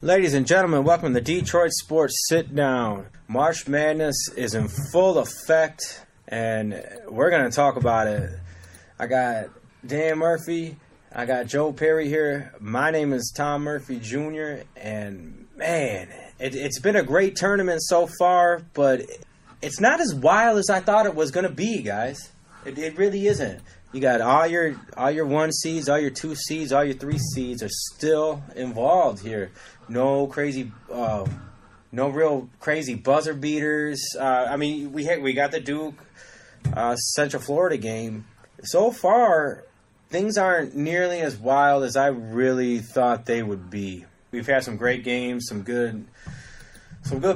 Ladies and gentlemen, welcome to Detroit Sports Sit Down. March Madness is in full effect, and we're going to talk about it. I got Dan Murphy, I got Joe Perri here. My name is Tom Murphy Jr., and man, it's been a great tournament so far, but it's not as wild as I thought it was going to be, guys. It really isn't. You got all your 1 seeds, all your 2 seeds, all your 3 seeds are still involved here. No real crazy buzzer beaters. We got the Duke Central Florida game. So far, things aren't nearly as wild as I really thought they would be. We've had some great games, some good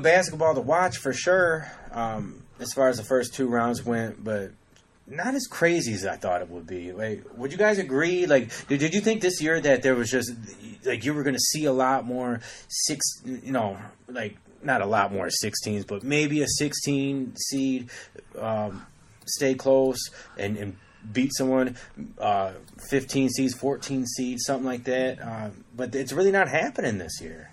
basketball to watch for sure. As far as the first 2 rounds went, but not as crazy as I thought it would be. Like, would you guys agree? Like, did you think this year that there was just like you were going to see a lot more not a lot more 16s, but maybe a 16 seed stay close and beat someone, 15 seeds, 14 seeds, something like that. But it's really not happening this year.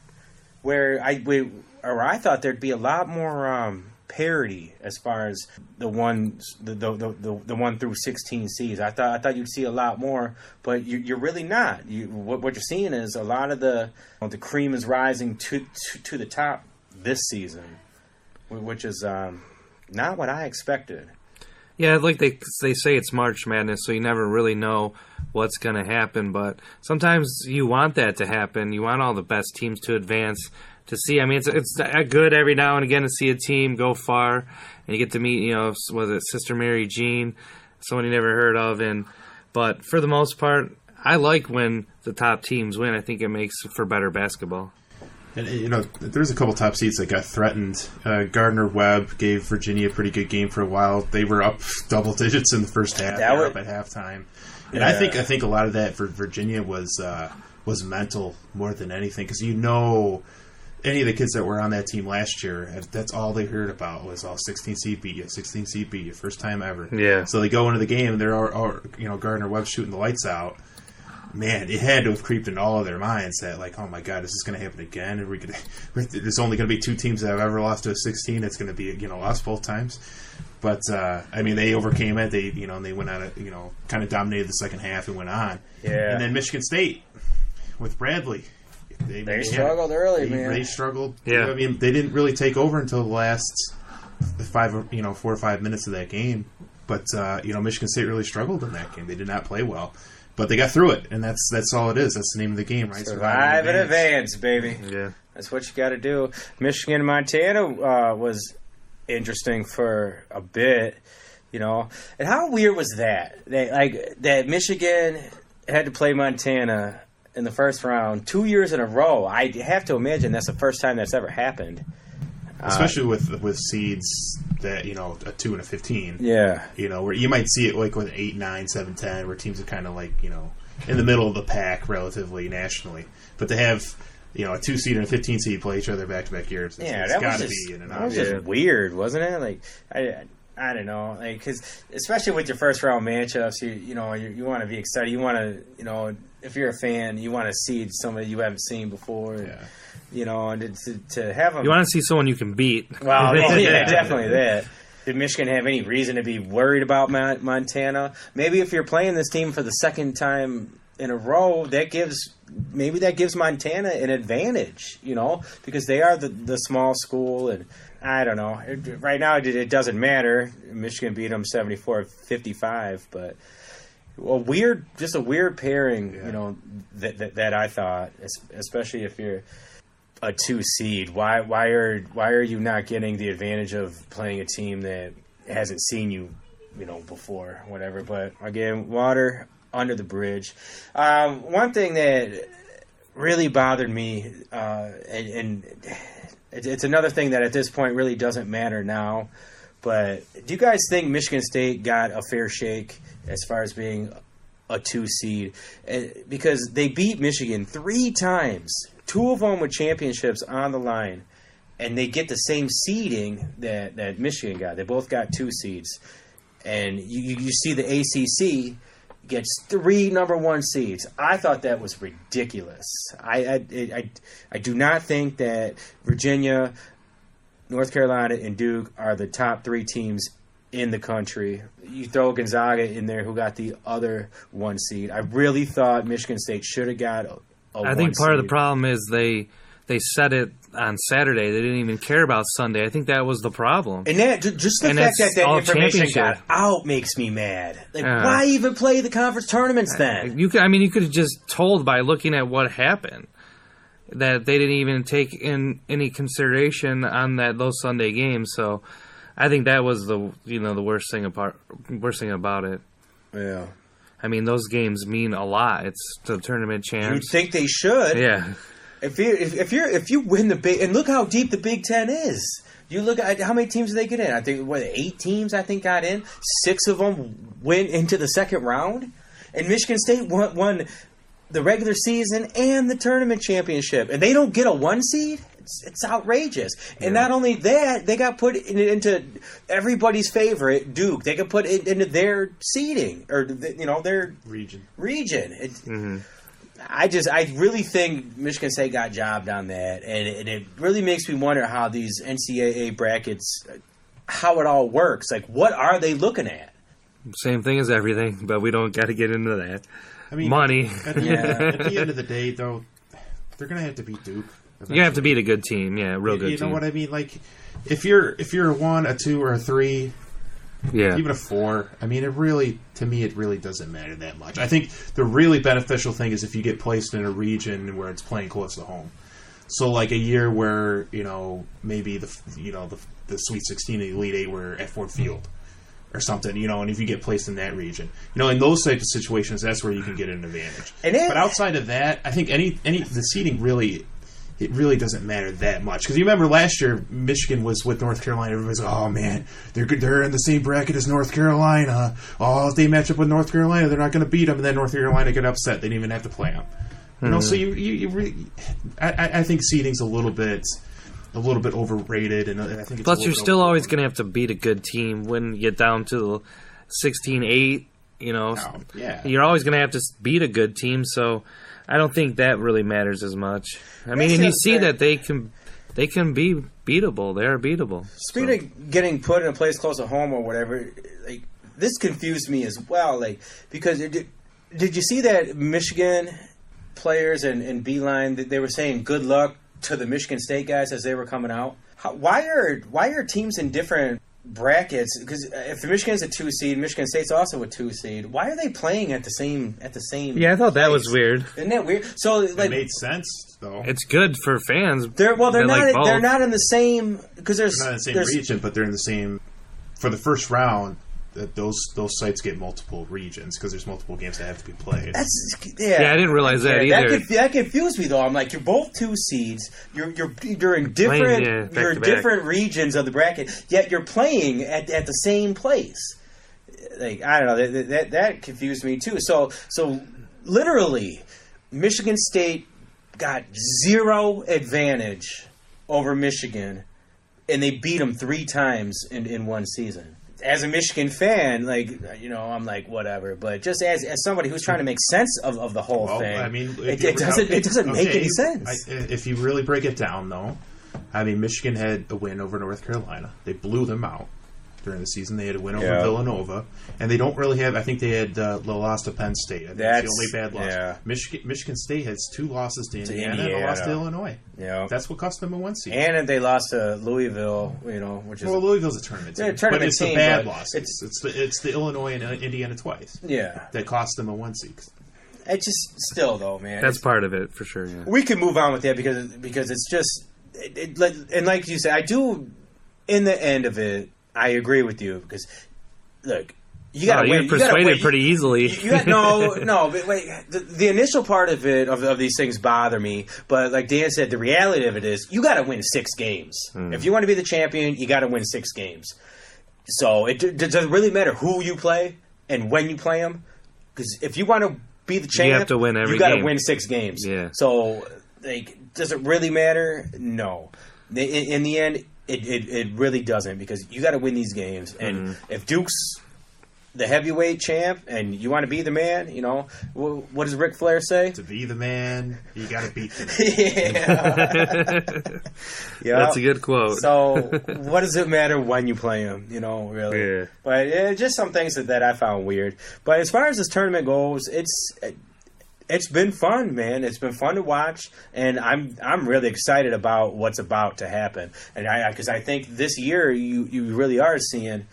Where I thought there'd be a lot more parity as far as the 1 through 16 seeds. I thought you'd see a lot more, but you're really not. What you're seeing is a lot of the cream is rising to the top this season, which is not what I expected. Yeah, like they say it's March Madness, so you never really know what's going to happen. But sometimes you want that to happen. You want all the best teams to advance. To see, it's good every now and again to see a team go far, and you get to meet, was it Sister Mary Jean, someone you never heard of, but for the most part, I like when the top teams win. I think it makes for better basketball. And there's a couple top seeds that got threatened. Gardner Webb gave Virginia a pretty good game for a while. They were up double digits in the first half. They were up at halftime, and I think a lot of that for Virginia was mental more than anything, because any of the kids that were on that team last year, that's all they heard about was 16 seed beat you, 16 seed beat you, first time ever. Yeah. So they go into the game and they're all Gardner Webb shooting the lights out. Man, it had to have creeped into all of their minds that, like, oh my God, is this going to happen again? There's only going to be 2 teams that have ever lost to a 16. It's going to be us both times. But they overcame it. They they went out kind of dominated the second half and went on. Yeah. And then Michigan State with Bradley. They struggled early, man. They struggled. Yeah. They didn't really take over until the last 4 or 5 minutes of that game. But Michigan State really struggled in that game. They did not play well, but they got through it, and that's all it is. That's the name of the game, right? Survive and advance, baby. Yeah, that's what you got to do. Michigan, Montana was interesting for a bit, And how weird was that? That Michigan had to play Montana in the first round 2 years in a row. I have to imagine that's the first time that's ever happened. Especially with seeds that, a 2 and a 15. Yeah. Where you might see it like with 8, 9, 7, 10, where teams are kind of like, in the middle of the pack relatively nationally. But to have, a 2 seed and a 15 seed play each other back-to-back years, that was just weird, wasn't it? Like, I don't know, because especially with your first round matchups, you want to be excited. You want to, if you're a fan, you want to see somebody you haven't seen before. Yeah. And to have them. You want to see someone you can beat. Well, yeah, definitely that. Did Michigan have any reason to be worried about Montana? Maybe if you're playing this team for the second time in a row, that gives Montana an advantage, because they are the small school, and I don't know. Right now, it doesn't matter. Michigan beat them 74-55, but a weird pairing, yeah. That I thought, especially if you're a 2 seed. Why are you not getting the advantage of playing a team that hasn't seen you, before, whatever? But again, water under the bridge. One thing that really bothered me, and it's another thing that at this point really doesn't matter now, but do you guys think Michigan State got a fair shake as far as being a 2 seed? Because they beat Michigan 3 times, 2 of them with championships on the line, and they get the same seeding that Michigan got. They both got 2 seeds. And you see the ACC, gets 3 number 1 seeds. I thought that was ridiculous. I do not think that Virginia, North Carolina, and Duke are the top 3 teams in the country. You throw Gonzaga in there, who got the other 1 seed. I really thought Michigan State should have got a I think part of the problem is they said it on Saturday. They didn't even care about Sunday. I think that was the problem. And that just the fact that information got out makes me mad. Like, why even play the conference tournaments then? You could have just told by looking at what happened that they didn't even take in any consideration on those Sunday games. So I think that was the worst thing about it. Yeah. I mean, those games mean a lot. It's the tournament champs. You'd think they should. Yeah. If you win the Big, and look how deep the Big Ten is. You look at how many teams did they get in? I think 8 teams got in. 6 of them went into the second round, and Michigan State won the regular season and the tournament championship, and they don't get a 1 seed. It's outrageous. And not only that, they got put into everybody's favorite, Duke. They got put into their seeding or their region. I really think Michigan State got jobbed on that, and it really makes me wonder how these NCAA brackets, how it all works. Like, what are they looking at? Same thing as everything, but we don't got to get into that. I mean, money. At the end of the day, though, they're going to have to beat Duke. You have to beat a good team, real good team. You know what I mean? Like, if you're a 1, a 2, or a 3, even a 4, I mean, to me, it really doesn't matter that much. I think the really beneficial thing is if you get placed in a region where it's playing close to home. So, like a year where maybe the Sweet 16 and the Elite 8 were at Ford Field or something, and if you get placed in that region, in those types of situations, that's where you can get an advantage. But outside of that, I think the seeding really. It really doesn't matter that much. Because you remember last year, Michigan was with North Carolina. Everybody's like, oh, man, they're in the same bracket as North Carolina. Oh, if they match up with North Carolina, they're not going to beat them. And then North Carolina get upset. They didn't even have to play them. So you really, I think seeding's a little bit overrated. And I think plus, you're still always going to have to beat a good team when you get down to the 16-8. You're always going to have to beat a good team. So I don't think that really matters as much. I mean, and you see that they can be beatable. They are beatable. Speaking of getting put in a place close to home or whatever, like, this confused me as well. Like, because did you see that Michigan players and Beeline, they were saying good luck to the Michigan State guys as they were coming out? Why are teams in different brackets? Because if Michigan's a 2 seed, Michigan State's also a 2 seed. Why are they playing at the same? Yeah, I thought that was weird. Isn't that weird? So it made sense though. It's good for fans. They're not. They're not in the same because they're not in the same region, but they're in the same. For the first round, those sites get multiple regions because there's multiple games that have to be played. I didn't realize that either. That confused me though. I'm like, you're both 2 seeds. You're in different different regions of the bracket, yet you're playing at the same place. Like, I don't know. That confused me too. So literally, Michigan State got 0 advantage over Michigan, and they beat them 3 times in one season. As a Michigan fan, I'm like, whatever. But just as somebody who's trying to make sense of the whole thing, I mean, it doesn't make any sense. If you really break it down, though, I mean, Michigan had a win over North Carolina. They blew them out during the season. They had a win over Villanova, and they don't really have. I think they had the loss to Penn State. I think that's the only bad loss. Yeah. Michigan State has 2 losses to Indiana and a loss to Illinois. Yeah, that's what cost them a 1 seed. And they lost to Louisville. Which is Louisville's a tournament team, but it's the bad losses. It's the Illinois and Indiana twice. Yeah, that cost them a 1 seed. It just still though, man. That's part of it for sure. Yeah. We can move on with that because it's just and like you said, I do. In the end of it, I agree with you because, look, you got to win. You're persuaded pretty easily. But wait, the initial part of it of these things bother me. But like Dan said, the reality of it is you got to win 6 games. If you want to be the champion, you got to win 6 games. So it doesn't really matter who you play and when you play them. Because if you want to be the champ, you have to win every game. You got to win 6 games. Yeah. So does it really matter? No. In the end, it really doesn't because you got to win these games. And if Duke's the heavyweight champ and you want to be the man, you know, what does Ric Flair say? To be the man, you got to beat the man. Yeah. That's a good quote. So what does it matter when you play him, you know, really? Yeah. But just some things that I found weird. But as far as this tournament goes, it's been fun, man. It's been fun to watch, and I'm really excited about what's about to happen. And because I think this year you really are seeing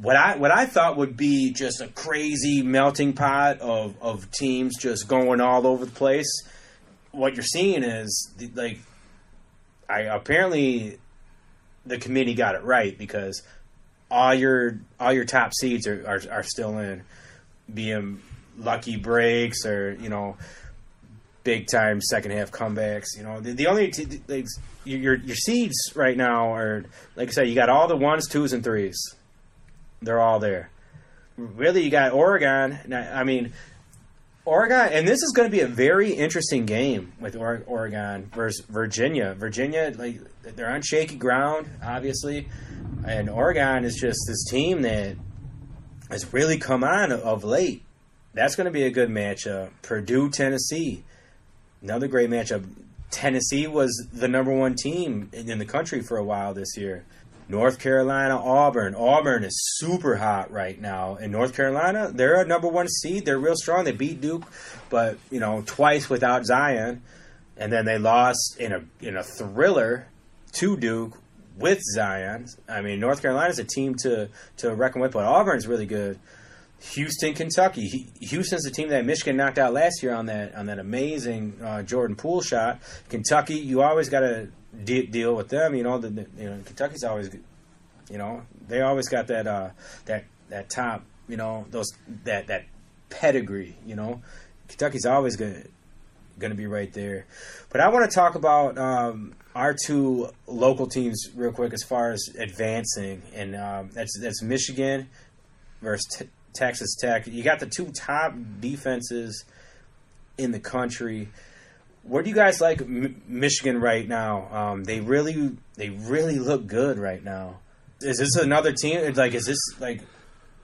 what I thought would be just a crazy melting pot of teams just going all over the place. What you're seeing is like apparently the committee got it right, because all your top seeds are still in, being lucky breaks or, you know, big time second half comebacks. You know, the only your seeds right now are, like I said, you got all the 1s, 2s, and 3s. They're all there. Really, you got Oregon. I mean, Oregon, and this is going to be a very interesting game with Oregon versus Virginia. Virginia, like, they're on shaky ground, obviously, and Oregon is just this team that has really come on of late. That's going to be a good matchup. Purdue, Tennessee, another great matchup. Tennessee was the number 1 team in the country for a while this year. North Carolina, Auburn. Auburn is super hot right now. And North Carolina, they're a number 1 seed. They're real strong. They beat Duke, but, you know, twice without Zion. And then they lost in a thriller to Duke with Zion. I mean, North Carolina's a team to reckon with, but Auburn's really good. Houston, Kentucky. Houston's the team that Michigan knocked out last year on that amazing Jordan Poole shot. Kentucky, you always got to deal with them. You know, Kentucky's always, you know, they always got that top, you know, that pedigree. You know, Kentucky's always going to be right there. But I want to talk about our 2 local teams real quick as far as advancing, and that's Michigan versus Texas Tech. You got the 2 top defenses in the country. Where do you guys like Michigan right now? They really look good right now. Is this another team? Like, is this like?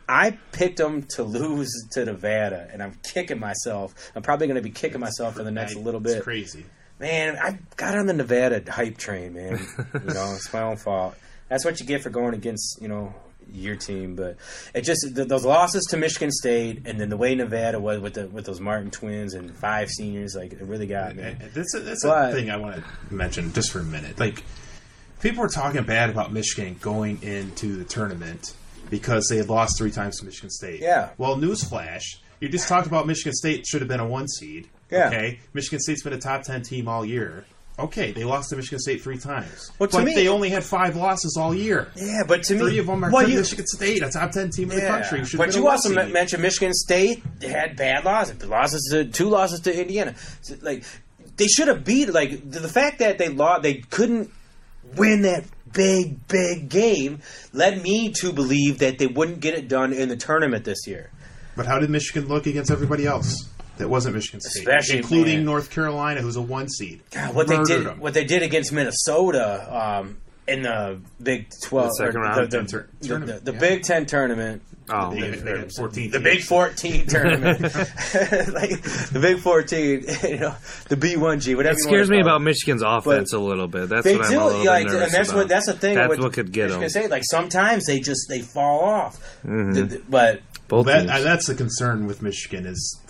I picked them to lose to Nevada, and I'm kicking myself. I'm probably going to be kicking myself for the next little bit. It's crazy, man. I got on the Nevada hype train, man. You know, it's my own fault. That's what you get for going against, you know, your team. But it just those losses to Michigan State, and then the way Nevada was with those Martin twins and 5 seniors, like, it really got me. That's a thing I want to mention just for a minute. Like, people were talking bad about Michigan going into the tournament because they had lost 3 times to Michigan State. Yeah. Well, newsflash, you just talked about Michigan State should have been a 1 seed. Yeah. Okay. Michigan State's been a top 10 team all year. Okay, they lost to Michigan State 3 times. Well, but me, they only had 5 losses all year. Yeah, but to 3 me, of them are to Michigan State, a top 10 team in the country. But you also mentioned Michigan State. They had bad losses. 2 losses to Indiana. Like, they should have beat. Like, the fact that they couldn't win that big game led me to believe that they wouldn't get it done in the tournament this year. But how did Michigan look against everybody else that wasn't Michigan State, especially including North Carolina, who's a 1 seed? God, what they did against Minnesota in the Big 12, the Big 10 tournament. Oh, they had 14 the Big 14 tournament, like the Big 14, you know, the B1G, whatever. It scares me about Michigan's offense a little bit. That's what I'm a little bit nervous about. That's the thing. That's what could get them. Say, like, sometimes they fall off. Mm-hmm. But that's the concern with Michigan is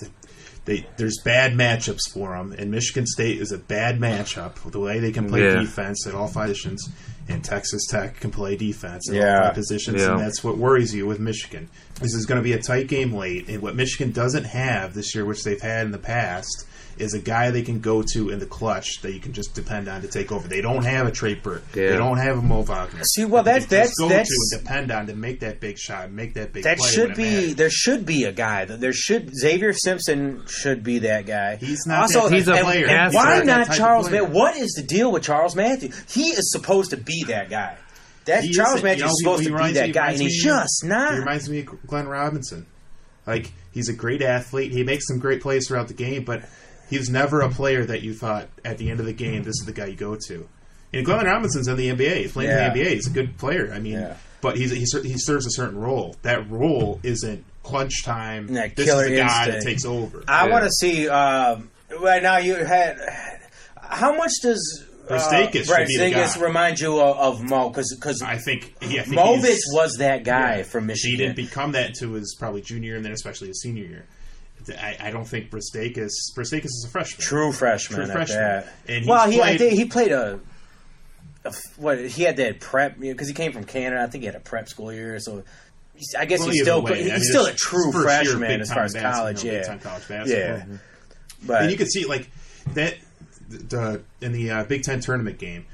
there's bad matchups for them, and Michigan State is a bad matchup with the way they can play defense at all 5 positions, and Texas Tech can play defense at all 5 positions, and that's what worries you with Michigan. This is going to be a tight game late, and what Michigan doesn't have this year, which they've had in the past, is a guy they can go to in the clutch that you can just depend on to take over. They don't have a Trey Burke. Yeah. They don't have a Mo Wagner. See, well, that's to and depend on to make that big shot, make that big play. There should be a guy. Xavier Simpson should be that guy. He's not. Also, he's a player. And why not Charles Matthews? What is the deal with Charles Matthews? He is supposed to be that guy. Charles Matthews is supposed to be that guy, and he's just not. He reminds me of Glenn Robinson. Like, he's a great athlete. He makes some great plays throughout the game, but he's never a player that you thought at the end of the game, this is the guy you go to. And Glenn Robinson's in the NBA. He's playing in the NBA. He's a good player. I mean, but he serves a certain role. That role isn't crunch time. That this killer is the guy instinct that takes over. I want to see. Right now, you had. How much does Bristakis remind you of Mo? Because I think Movitz was that guy from Michigan. He didn't become that until his probably junior year, and then especially his senior year. I don't think Bristakis is a freshman. True freshman. That. And I think he played he had that prep because he came from Canada. I think he had a prep school year, so I guess he's still a true freshman as far as college. College basketball. Yeah. But and you could see like that in the Big Ten tournament game.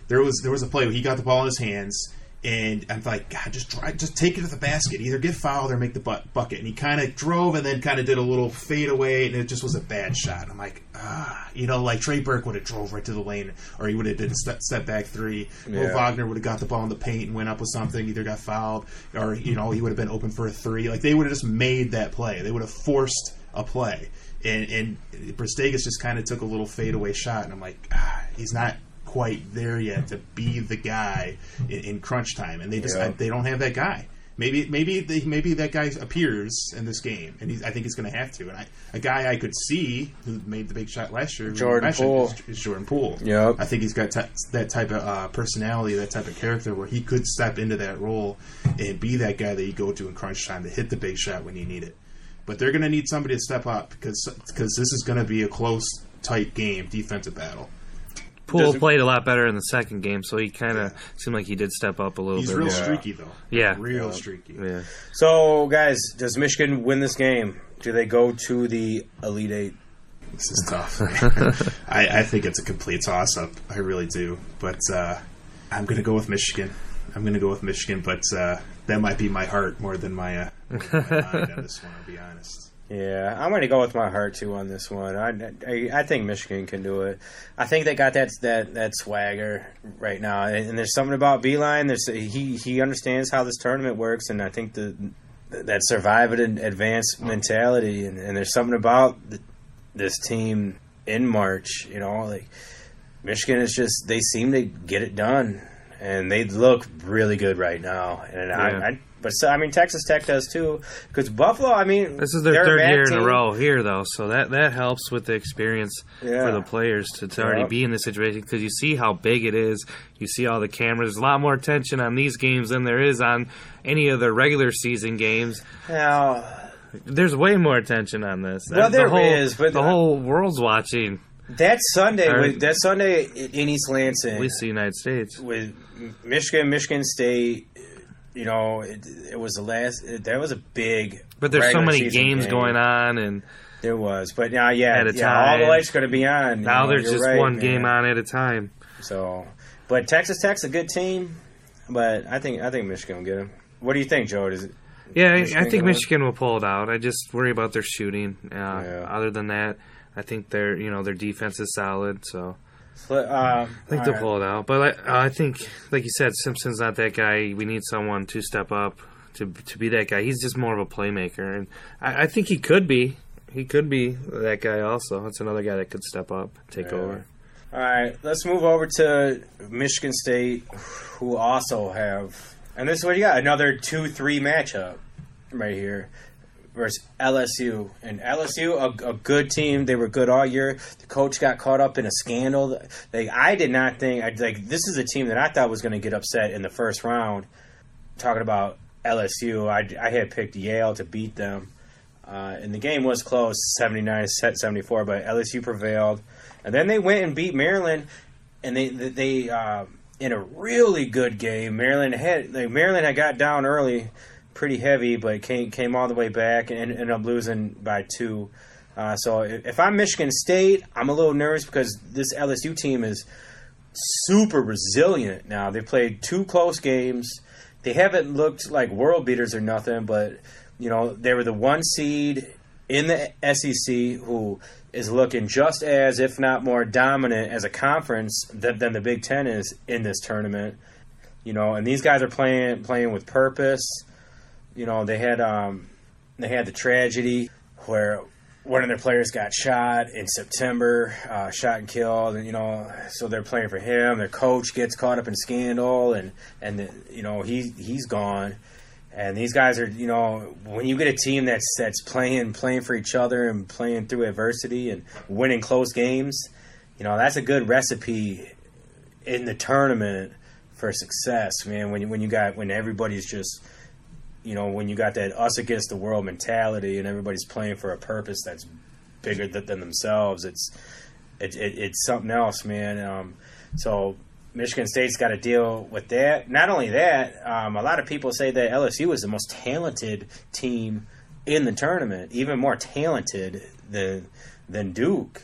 There was a play where he got the ball in his hands. And I'm like, God, just take it to the basket. Either get fouled or make the bucket. And he kind of drove and then kind of did a little fadeaway, and it just was a bad shot. I'm like, like Trey Burke would have drove right to the lane, or he would have did a step back three. Yeah. Will Wagner would have got the ball in the paint and went up with something, either got fouled, or he would have been open for a three. Like they would have just made that play. They would have forced a play. And Bristakis just kind of took a little fadeaway shot, and I'm like, he's not quite there yet to be the guy in crunch time, and they don't have that guy. Maybe that guy appears in this game, and I think he's going to have to. And a guy I could see who made the big shot last year, Jordan Poole, is Jordan Poole. Yep. I think he's got that type of personality, that type of character, where he could step into that role and be that guy that you go to in crunch time to hit the big shot when you need it. But they're going to need somebody to step up because this is going to be a close, tight game, defensive battle. Poole played a lot better in the second game, so he kind of seemed like he did step up a little bit. He's real streaky, though. Yeah. Real streaky. Yeah. So, guys, does Michigan win this game? Do they go to the Elite Eight? This is tough. I think it's a complete toss-up. I really do. But I'm going to go with Michigan. But that might be my heart more than my mind on this one, I'll be honest. Yeah, I'm going to go with my heart too on this one. I think Michigan can do it. I think they got that swagger right now, and there's something about Beeline. He understands how this tournament works, and I think that survive and advance mentality, and there's something about this team in March. Like Michigan is just they seem to get it done, and they look really good right now, and But Texas Tech does too, because Buffalo. This is their third year in a row here, though, so that helps with the experience for the players to already be in this situation. Because you see how big it is, you see all the cameras. There's a lot more attention on these games than there is on any of the regular season games. Now, there's way more attention on this. Well, but the whole world's watching. That Sunday in East Lansing, at least the United States, with Michigan State. It was that was a big. But there's so many games going on, and there was. But now, all the lights going to be on. Now there's just one game on at a time. So, but Texas Tech's a good team, but I think Michigan will get them. What do you think, Joe? I think Michigan will pull it out. I just worry about their shooting. Other than that, I think their defense is solid. So. I think they'll pull it out. But I think, like you said, Simpson's not that guy. We need someone to step up to be that guy. He's just more of a playmaker. And I think he could be. He could be that guy also. That's another guy that could step up, take over. All right, let's move over to Michigan State, who also have... And this is what you got, another 2-3 matchup right here. Versus LSU. And LSU, a good team. They were good all year. The coach got caught up in a scandal. I did not think... this is a team that I thought was going to get upset in the first round. Talking about LSU, I had picked Yale to beat them. And the game was close, 79-74, but LSU prevailed. And then they went and beat Maryland. And they in a really good game. Maryland had got down early, pretty heavy, but came all the way back and ended up losing by 2. So if I'm Michigan State, I'm a little nervous because this LSU team is super resilient now. They've played 2 close games. They haven't looked like world beaters or nothing, but they were the 1 seed in the SEC who is looking just as, if not more dominant as a conference than the Big Ten is in this tournament. And these guys are playing with purpose. They had the tragedy where one of their players got shot in September, shot and killed, and so they're playing for him. Their coach gets caught up in scandal, and he's gone. And these guys are, when you get a team that's playing for each other and playing through adversity and winning close games, that's a good recipe in the tournament for success, man. When everybody's just, when you got that us against the world mentality and everybody's playing for a purpose that's bigger than themselves, it's something else, man. So Michigan State's got to deal with that. Not only that, a lot of people say that LSU is the most talented team in the tournament, even more talented than Duke.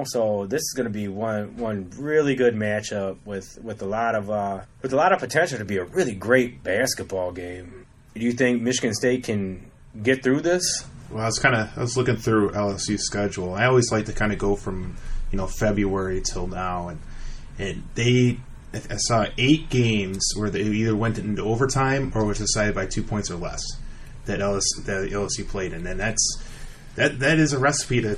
So this is going to be one really good matchup with a lot of potential to be a really great basketball game. Do you think Michigan State can get through this? Well, I was looking through LSU's schedule. I always like to kind of go from February till now, and I saw 8 games where they either went into overtime or was decided by 2 points or less that LSU played in, and that is a recipe to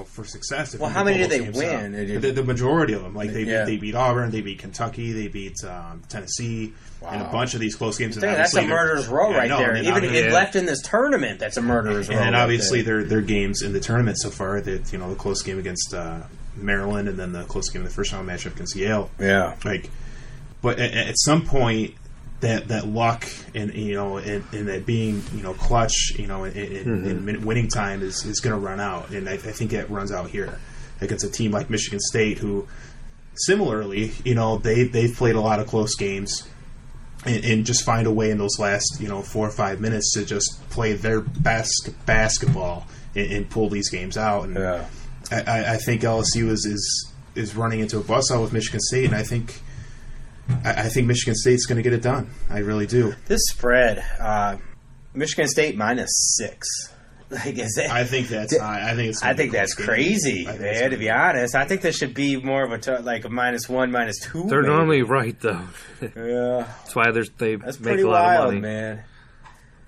for success. Well, how many did they win? The majority of them, they beat Auburn, they beat Kentucky, they beat Tennessee, and a bunch of these close games. That's a murderer's row right there. Even if left in this tournament, that's a murderer's row. And obviously, their games in the tournament so far, the close game against Maryland, and then the close game in the first round matchup against Yale. Yeah, but at some point, that luck and that being clutch in winning time is going to run out, and I think it runs out here against a team like Michigan State, who similarly they've played a lot of close games and just find a way in those last 4 or 5 minutes to just play their best basketball and pull these games out. And I think LSU is running into a buzzsaw with Michigan State, and I think Michigan State's going to get it done. I really do. This spread, Michigan State -6. I think that's high. I think that's crazy, man. To be honest, I think this should be more of a -1, -2. They're normally right, though. Yeah, that's why they that's make a lot of money, man.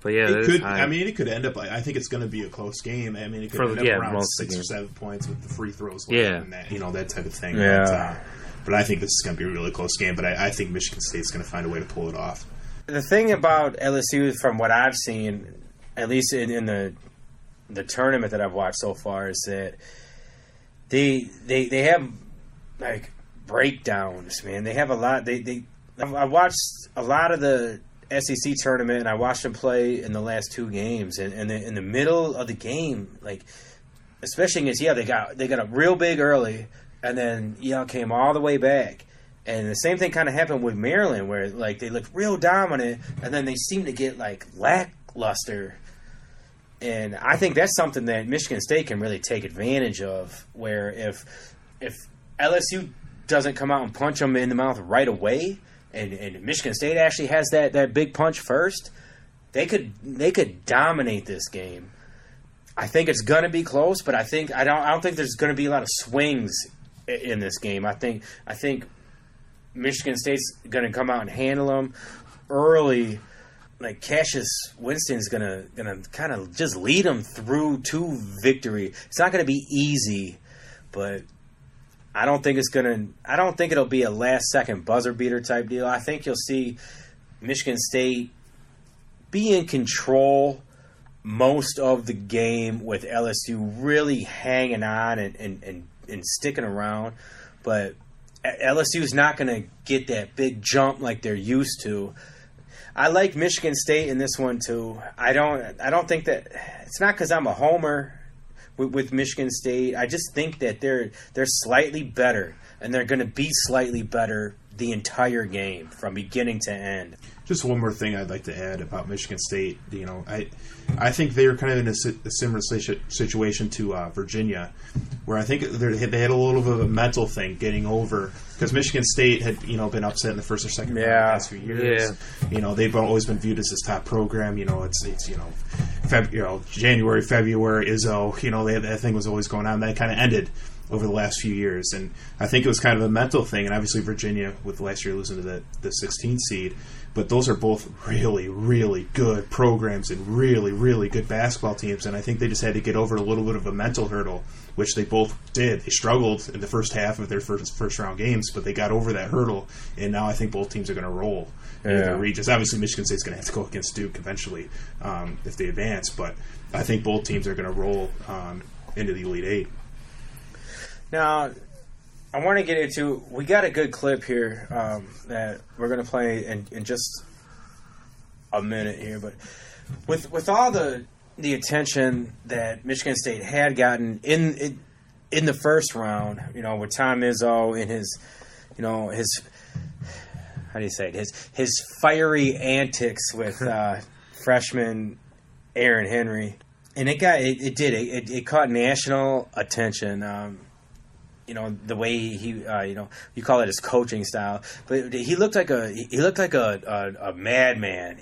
But yeah, it could. I mean, it could end up. I think it's going to be a close game. I mean, it could end up around 6 or 7 points with the free throws. And that, that type of thing. Yeah. But I think this is going to be a really close game. But I think Michigan State's going to find a way to pull it off. The thing about LSU, from what I've seen, at least in the tournament that I've watched so far, is that they have breakdowns, man. They have a lot. I watched a lot of the SEC tournament, and I watched them play in the last 2 games, and in the middle of the game, especially against Yale, they got up real big early. And then Yale came all the way back. And the same thing kind of happened with Maryland, where they looked real dominant, and then they seemed to get lackluster. And I think that's something that Michigan State can really take advantage of, where if LSU doesn't come out and punch them in the mouth right away, and Michigan State actually has that big punch first, they could dominate this game. I think it's gonna be close, but I don't think there's gonna be a lot of swings in this game. I think Michigan State's going to come out and handle them early. Cassius Winston's going to kind of just lead them through to victory. It's not going to be easy, but I don't think it'll be a last second buzzer beater type deal. I think you'll see Michigan State be in control most of the game, with LSU really hanging on and sticking around, but LSU's not going to get that big jump like they're used to. I like Michigan State in this one too. I don't think that it's not because I'm a homer with Michigan State. I just think that they're slightly better, and they're going to be slightly better the entire game from beginning to end. Just one more thing I'd like to add about Michigan State. I think they were kind of in a similar situation to Virginia, where I think they had a little bit of a mental thing getting over, because Michigan State had been upset in the first or second round the past few years. Yeah. They've always been viewed as this top program. It's January, February, Izzo. That thing was always going on. That kind of ended over the last few years. And I think it was kind of a mental thing. And obviously Virginia, with last year losing to the 16th seed. But those are both really, really good programs and really, really good basketball teams. And I think they just had to get over a little bit of a mental hurdle, which they both did. They struggled in the first half of their first round games, but they got over that hurdle. And now I think both teams are going to roll in their regions. Obviously, Michigan State's going to have to go against Duke eventually if they advance. But I think both teams are going to roll into the Elite Eight. Now, I want to get into. We got a good clip here that we're going to play in just a minute here, but with all the attention that Michigan State had gotten in the first round, with Tom Izzo and his how do you say it? His fiery antics with freshman Aaron Henry, and it caught national attention. The way he, you call it his coaching style, but he looked like a madman.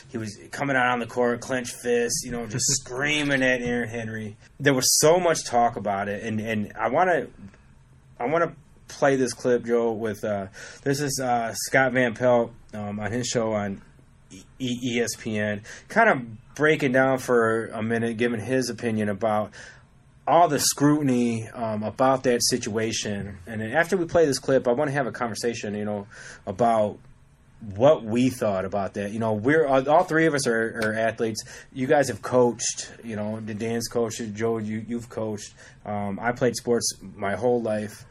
He was coming out on the court, clenched fists, just screaming at Aaron Henry. There was so much talk about it, and I want to play this clip, Joe. With this is Scott Van Pelt on his show on ESPN, kind of breaking down for a minute, giving his opinion about all the scrutiny about that situation. And then after we play this clip, I want to have a conversation, about what we thought about that. We're all three of us are athletes. You guys have coached, Dan's coached, Joe, you've coached. I played sports my whole life.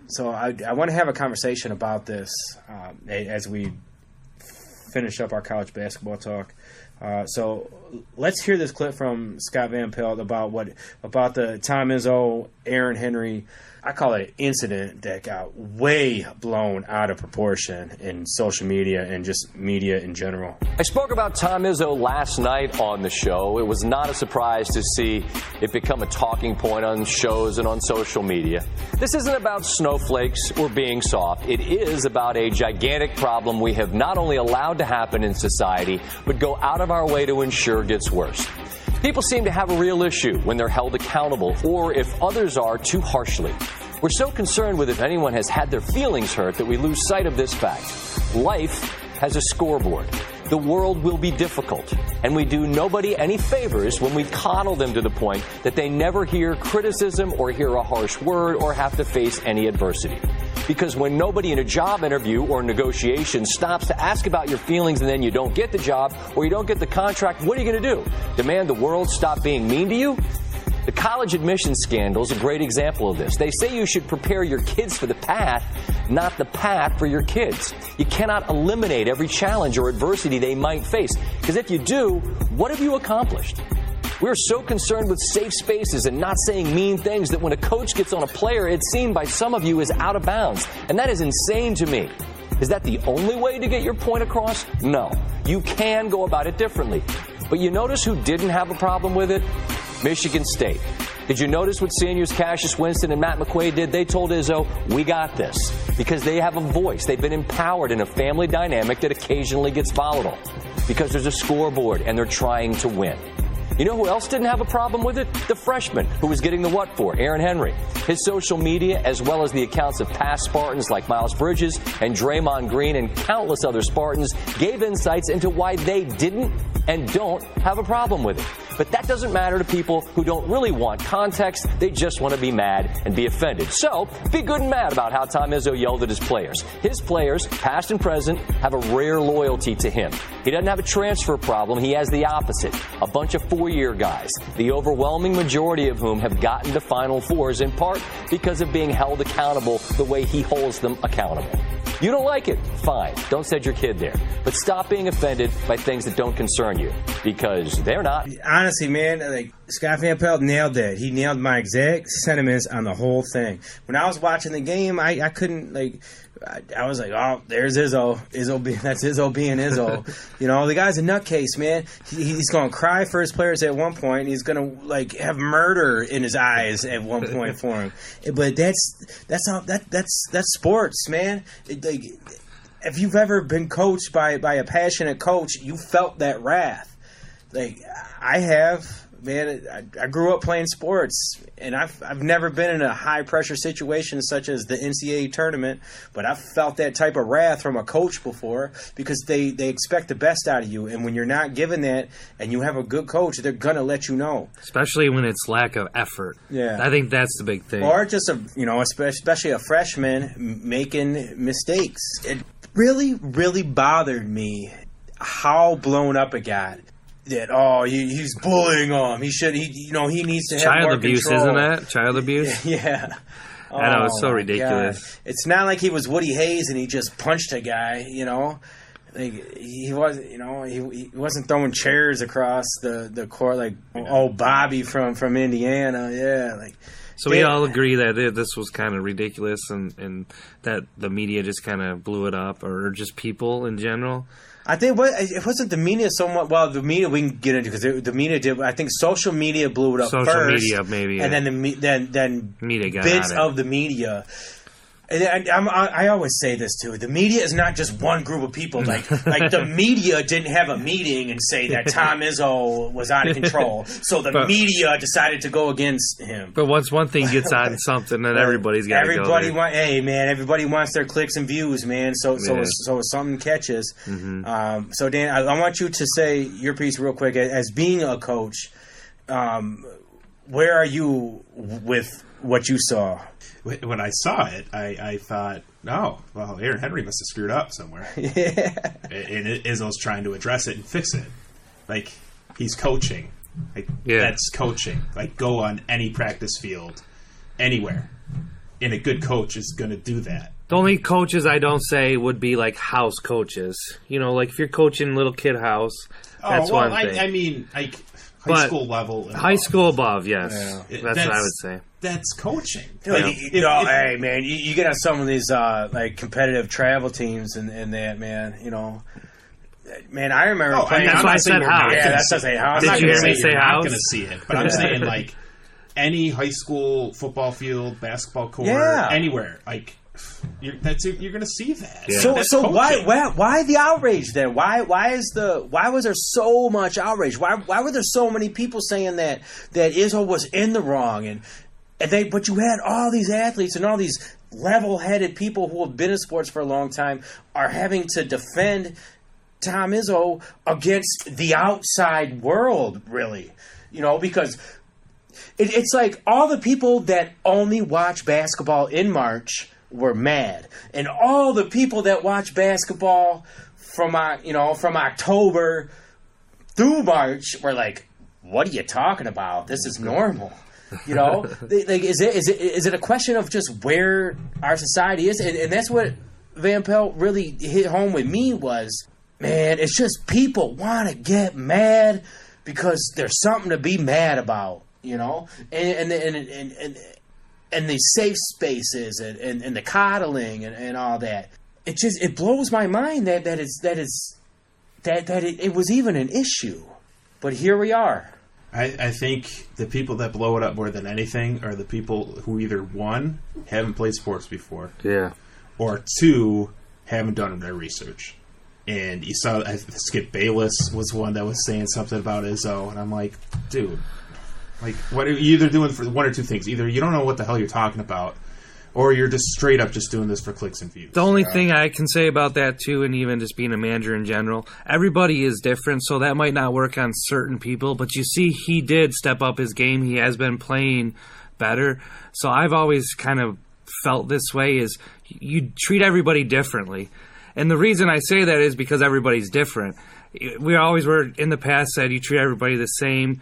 So I want to have a conversation about this as we finish up our college basketball talk. So let's hear this clip from Scott Van Pelt about the Tom Izzo, Aaron Henry, I call it an incident that got way blown out of proportion in social media and just media in general. I spoke about Tom Izzo last night on the show. It was not a surprise to see it become a talking point on shows and on social media. This isn't about snowflakes or being soft. It is about a gigantic problem we have not only allowed to happen in society, but go out of our way to ensure gets worse. People seem to have a real issue when they're held accountable or if others are too harshly. We're so concerned with if anyone has had their feelings hurt that we lose sight of this fact. Life has a scoreboard. The world will be difficult, and we do nobody any favors when we coddle them to the point that they never hear criticism or hear a harsh word or have to face any adversity. Because when nobody in a job interview or negotiation stops to ask about your feelings and then you don't get the job or you don't get the contract, what are you going to do? Demand the world stop being mean to you? The college admissions scandal is a great example of this. They say you should prepare your kids for the path, not the path for your kids. You cannot eliminate every challenge or adversity they might face, because if you do, what have you accomplished? We're so concerned with safe spaces and not saying mean things that when a coach gets on a player, it's seen by some of you as out of bounds. And that is insane to me. Is that the only way to get your point across? No. You can go about it differently. But you notice who didn't have a problem with it? Michigan State. Did you notice what seniors Cassius Winston and Matt McQuaid did? They told Izzo, we got this. Because they have a voice. They've been empowered in a family dynamic that occasionally gets volatile. Because there's a scoreboard and they're trying to win. You know who else didn't have a problem with it? The freshman who was getting the what for, Aaron Henry. His social media, as well as the accounts of past Spartans like Miles Bridges and Draymond Green and countless other Spartans, gave insights into why they didn't and don't have a problem with it. But that doesn't matter to people who don't really want context. They just want to be mad and be offended. So, be good and mad about how Tom Izzo yelled at his players. His players, past and present, have a rare loyalty to him. He doesn't have a transfer problem. He has the opposite. A bunch of four-year guys, the overwhelming majority of whom have gotten to Final Fours in part because of being held accountable the way he holds them accountable. You don't like it? Fine. Don't send your kid there. But stop being offended by things that don't concern you, because they're not. Honestly, man, like Scott Van Pelt nailed that. He nailed my exact sentiments on the whole thing. When I was watching the game, I couldn't, like, I was like, oh, there's Izzo. That's Izzo being Izzo. The guy's a nutcase, man. He's going to cry for his players at one point. And he's going to, like, have murder in his eyes at one point for him. But that's sports, man. Like, if you've ever been coached by a passionate coach, you felt that wrath. Like, I have. man, I grew up playing sports, and I've never been in a high pressure situation such as the NCAA tournament, but I've felt that type of wrath from a coach before because they expect the best out of you, and when you're not given that and you have a good coach, they're gonna let you know. Especially when it's lack of effort. Yeah, I think that's the big thing. Or just especially a freshman making mistakes. It really, really bothered me how blown up it got. That he's bullying him. He needs to have child more abuse, control. Isn't that child abuse? Yeah. I know, it's so ridiculous. God. It's not like he was Woody Hayes and he just punched a guy. Like he wasn't throwing chairs across the court like Bobby from Indiana. Yeah, like. So we all agree that this was kind of ridiculous and that the media just kind of blew it up, or just people in general. I think it wasn't the media so much. Well, the media we can get into because the media did. I think social media blew it up first. Social media, maybe, and then media got bits on it. of the media. And I always say this too. The media is not just one group of people. Like the media didn't have a meeting and say that Tom Izzo was out of control, so the media decided to go against him. But once one thing gets on something, then everybody's got to go there. Everybody wants their clicks and views, man. So something catches. Mm-hmm. So Dan, I want you to say your piece real quick. As being a coach, where are you with what you saw? When I saw it, I thought, oh, well, Aaron Henry must have screwed up somewhere. Yeah. And Izzo's trying to address it and fix it. Like, he's coaching. Like, that's coaching. Like, go on any practice field, anywhere. And a good coach is going to do that. The only coaches I don't say would be, like, house coaches. Like, if you're coaching little kid house, that's one thing. I mean, like, high school level. High school above, yes. Yeah. That's what I would say. That's coaching. Hey, man, you get on some of these like competitive travel teams and that, man. Man, I remember playing. That's why I said house. Yeah, that's what I say house. Did you hear me say house? I'm not going to see it, but I'm saying like any high school football field, basketball court, anywhere, like. You're going to see that. Yeah. So why the outrage then? Why was there so much outrage? Why were there so many people saying that Izzo was in the wrong but you had all these athletes and all these level-headed people who have been in sports for a long time are having to defend Tom Izzo against the outside world, really, because it's like all the people that only watch basketball in March were mad, and all the people that watch basketball from October through March were like, "What are you talking about? This is normal." Is it a question of just where our society is, and that's what Van Pelt really hit home with me was, man, it's just people want to get mad because there's something to be mad about, and the safe spaces and the coddling and all that. It blows my mind that it was even an issue. But here we are. I think the people that blow it up more than anything are the people who either, one, haven't played sports before. Yeah. Or two, haven't done their research. And you saw Skip Bayless was one that was saying something about Izzo, and I'm like, dude, like, what are you either doing for one or two things? Either you don't know what the hell you're talking about, or you're just straight up just doing this for clicks and views. The only thing I can say about that, too, and even just being a manager in general, everybody is different, so that might not work on certain people. But you see, he did step up his game. He has been playing better. So I've always kind of felt this way is you treat everybody differently. And the reason I say that is because everybody's different. We always were, in the past, said you treat everybody the same.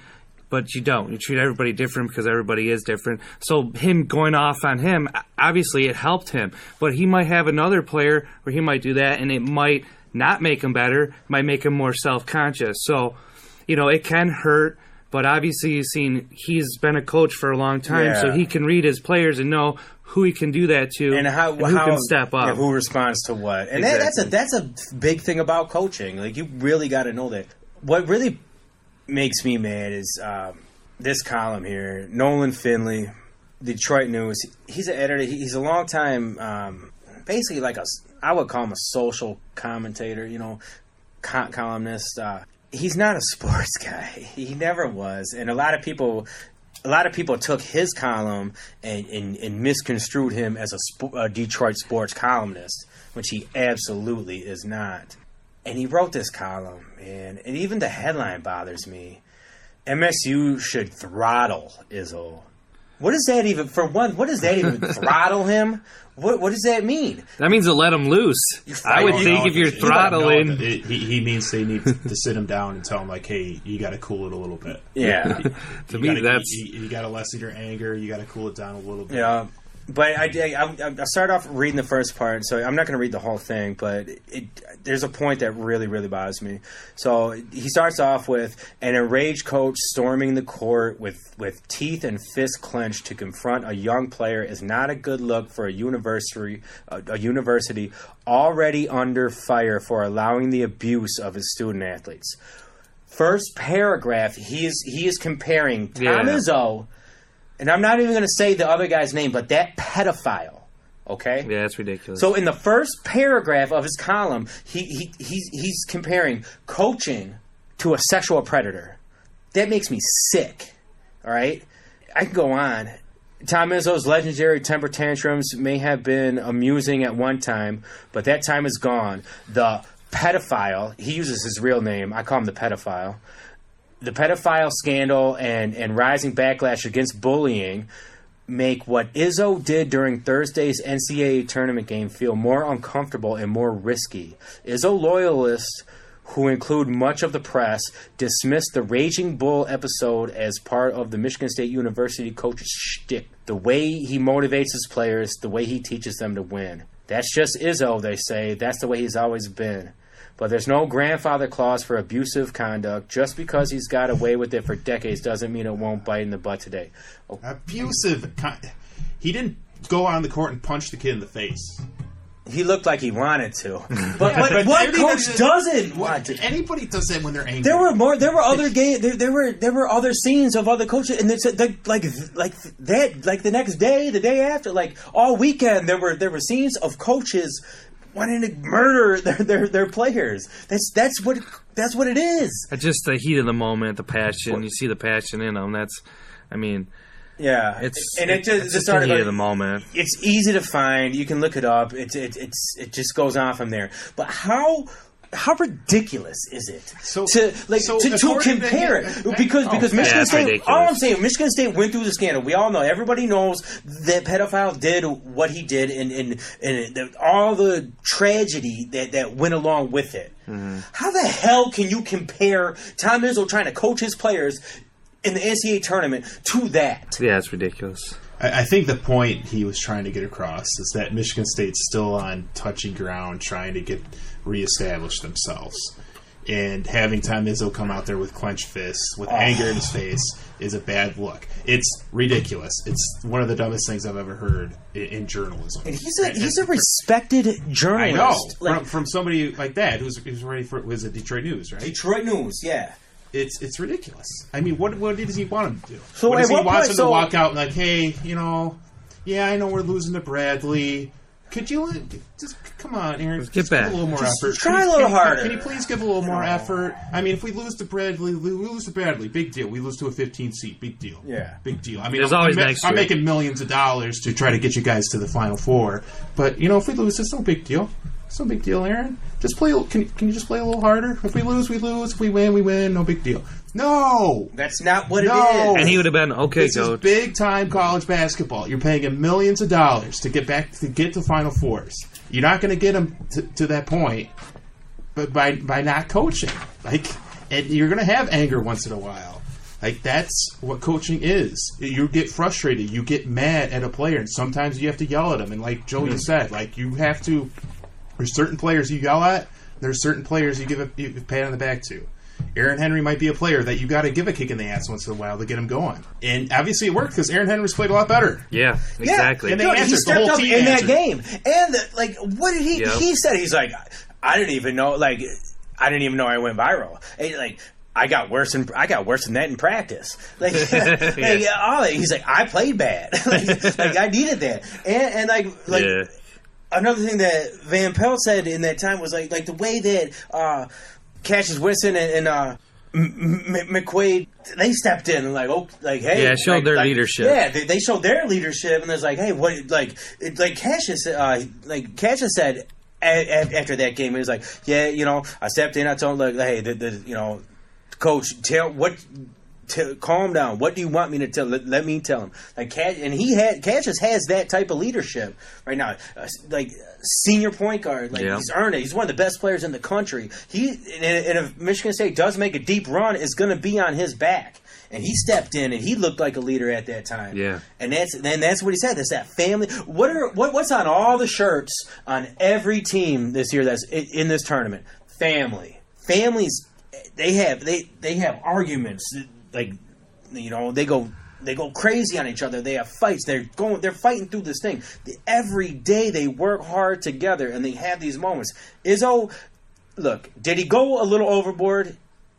But you don't. You treat everybody different because everybody is different. So him going off on him, obviously it helped him. But he might have another player where he might do that, and it might not make him better. It might make him more self-conscious. So, it can hurt. But obviously you've seen he's been a coach for a long time, so he can read his players and know who he can do that to and who can step up. Yeah, who responds to what. And exactly. that's a big thing about coaching. Like, you really got to know that. What really makes me mad is this column here. Nolan Finley, Detroit News. He's an editor. He's a long time, basically I would call him a social commentator, columnist. he's not a sports guy. He never was, and a lot of people took his column and misconstrued him as a Detroit sports columnist, which he absolutely is not. And he wrote this column, man, and even the headline bothers me. MSU should throttle Izzo. What does that even, for one, what does that even, throttle him? What does that mean? That means to let him loose. I would think if you're throttling... He means they need to sit him down and tell him, like, hey, you got to cool it a little bit. Yeah. To me, that's... You got to lessen your anger. You got to cool it down a little bit. Yeah. But I start off reading the first part, so I'm not going to read the whole thing, but there's a point that really, really bothers me. So he starts off with an enraged coach storming the court with teeth and fists clenched to confront a young player is not a good look for a university already under fire for allowing the abuse of his student athletes. First paragraph, he is comparing Tom Izzo. And I'm not even going to say the other guy's name, but that pedophile, okay? Yeah, it's ridiculous. So in the first paragraph of his column, he's comparing coaching to a sexual predator. That makes me sick, all right? I can go on. Tom Izzo's legendary temper tantrums may have been amusing at one time, but that time is gone. The pedophile, he uses his real name. I call him the pedophile. The pedophile scandal and rising backlash against bullying make what Izzo did during Thursday's NCAA tournament game feel more uncomfortable and more risky. Izzo loyalists, who include much of the press, dismissed the Raging Bull episode as part of the Michigan State University coach's shtick. The way he motivates his players, the way he teaches them to win. That's just Izzo, they say. That's the way he's always been. But there's no grandfather clause for abusive conduct. Just because he's got away with it for decades doesn't mean it won't bite in the butt today. He didn't go on the court and punch the kid in the face. He looked like he wanted to. But what coach doesn't want to? Anybody does that when they're angry. There were other there were other scenes of other coaches, and it's like the next day, the day after, like all weekend there were scenes of coaches wanting to murder their players. That's what it is. It's just the heat of the moment, the passion. You see the passion in them. Yeah, it's just the heat of the moment. It's easy to find. You can look it up. It just goes on from there. But how ridiculous is it to compare it? Because Michigan State. Ridiculous. All I'm saying, Michigan State went through the scandal. We all know. Everybody knows that pedophile did what he did, and all the tragedy that went along with it. Mm-hmm. How the hell can you compare Tom Izzo trying to coach his players in the NCAA tournament to that? Yeah, it's ridiculous. I think the point he was trying to get across is that Michigan State's still on touchy ground trying to reestablish themselves. And having Tom Izzo come out there with clenched fists, with anger in his face, is a bad look. It's ridiculous. It's one of the dumbest things I've ever heard in journalism. And he's a respected journalist. I know. From somebody like that who's ready for was it Detroit News, right? Detroit News, yeah. It's ridiculous. I mean, what does he want him to do? So what does he want him to walk out and like, hey, I know we're losing to Bradley. Could you just come on, Aaron? Get back. Give a little more effort. Try a little harder. Can you please give a little more effort? I mean, if we lose to Bradley, big deal. We lose to a 15 seat, big deal. Yeah, big deal. I mean, I'm making millions of dollars to try to get you guys to the Final Four, but if we lose, it's no big deal. It's no big deal, Aaron. Just play. Can you just play a little harder? If we lose, we lose. If we win, we win. No big deal. No, that's not what it is. And he would have been okay. This is big time college basketball. You're paying him millions of dollars to get to Final Fours. You're not going to get him to that point, but by not coaching, and you're going to have anger once in a while. That's what coaching is. You get frustrated. You get mad at a player, and sometimes you have to yell at him. And like Joey said, you have to. There's certain players you yell at. There's certain players you give a pat on the back to. Aaron Henry might be a player that you got to give a kick in the ass once in a while to get him going. And obviously it worked because Aaron Henry's played a lot better. Yeah, exactly. Yeah. And he stepped up in that game. And what did he? Yep. He said he's like, I didn't even know. I went viral. And, I got worse than that in practice. He's like, I played bad. I needed that. And another thing that Van Pelt said in that time was like the way that Cassius Winston and McQuaid, they stepped in and hey, yeah, showed their leadership. Yeah, they showed their leadership, and it's like, hey, what, Cassius said after that game, he was like, yeah, I stepped in, I told him, hey, coach, calm down. What do you want me to tell? Let me tell him. Cassius has that type of leadership right now. Senior point guard. He's earned it. He's one of the best players in the country. And if Michigan State does make a deep run, it's going to be on his back. And he stepped in, and he looked like a leader at that time. Yeah. And that's what he said. That's that family. What's on all the shirts on every team this year that's in this tournament? Family. Families. They have arguments. They go crazy on each other. They have fights. They're fighting through this thing. Every day they work hard together, and they have these moments. Izzo, look, did he go a little overboard?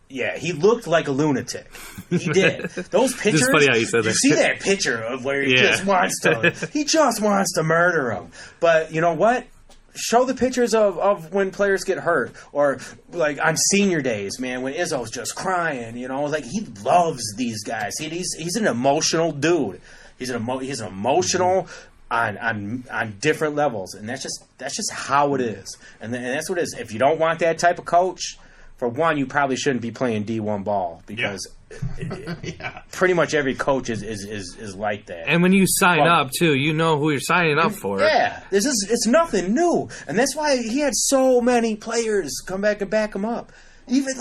Yeah, he looked like a lunatic. He did. Those pictures. It's funny how you said that. You see that picture of where he just wants to murder him. But you know what? Show the pictures of when players get hurt, or on senior days, man, when Izzo's just crying. He loves these guys. He's an emotional dude. He's emotional on different levels, and that's just how it is. And that's what it is. If you don't want that type of coach, for one, you probably shouldn't be playing D1 ball, because pretty much every coach is like that. And when you sign up too, you know who you're signing up for. Yeah, it's nothing new, and that's why he had so many players come back and back him up. Even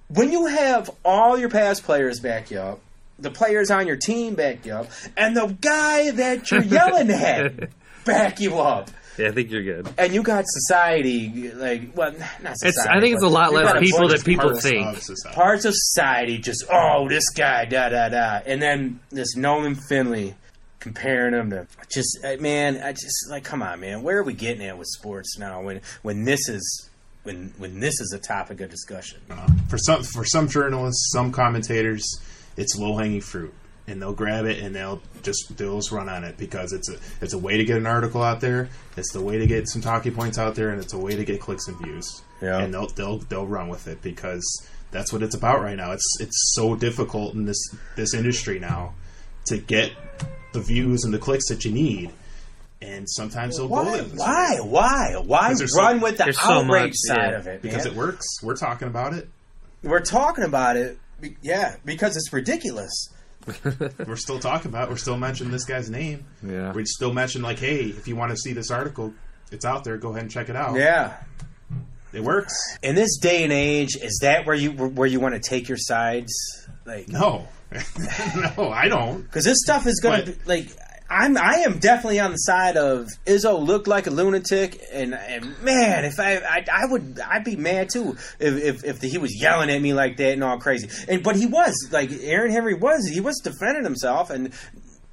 when you have all your past players back you up, the players on your team back you up, and the guy that you're yelling at back you up. Yeah, I think you're good. And you got society, not society. I think it's a lot less people that people think. Parts of society just, this guy, da-da-da. And then this Nolan Finley comparing him to come on, man. Where are we getting at with sports now when this is a topic of discussion? For some journalists, some commentators, it's low-hanging fruit. And they'll grab it and they'll just run on it because it's a way to get an article out there. It's the way to get some talking points out there, and it's a way to get clicks and views. Yeah. And they'll run with it because that's what it's about right now. It's so difficult in this industry now to get the views and the clicks that you need. And sometimes they'll go there. Why run with the outrage side of it? Because it works. We're talking about it. Yeah, because it's ridiculous. We're still talking about it. We're still mentioning this guy's name. Yeah. We still mention hey, if you want to see this article, it's out there. Go ahead and check it out. Yeah. It works. In this day and age, is that where you want to take your sides? No. No, I don't. Because this stuff is going to be I am definitely on the side of Izzo looked like a lunatic, and man, if I'd be mad too if he was yelling at me like that and all crazy. But he was Aaron Henry was defending himself, and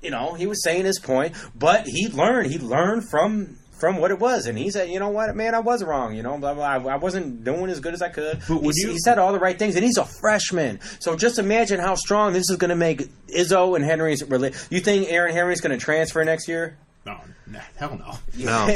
he was saying his point, but he learned from what it was, and he said, you know what, man, I was wrong, blah, blah, I wasn't doing as good as I could. He said all the right things, and he's a freshman, so just imagine how strong this is going to make Izzo and Henry's relationship. You think Aaron Henry's going to transfer next year? No, hell no. No,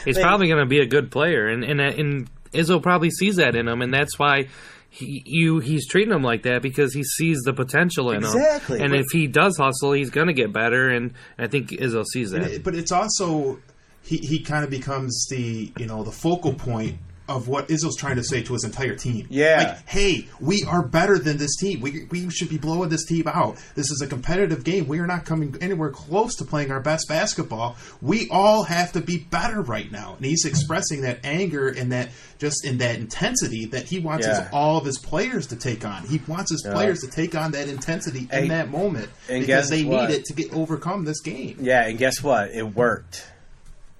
he's probably going to be a good player, and Izzo probably sees that in him, and that's why he's treating him like that, because he sees the potential in him. Exactly. And if he does hustle, he's going to get better, and I think Izzo sees that. But it's also he kind of becomes the focal point of what Izzo's trying to say to his entire team. Yeah. Hey, we are better than this team. We should be blowing this team out. This is a competitive game. We are not coming anywhere close to playing our best basketball. We all have to be better right now. And he's expressing that anger and that intensity that he wants all of his players to take on. He wants his players to take on that intensity in that moment, because they need it to overcome this game. Yeah, and guess what? It worked.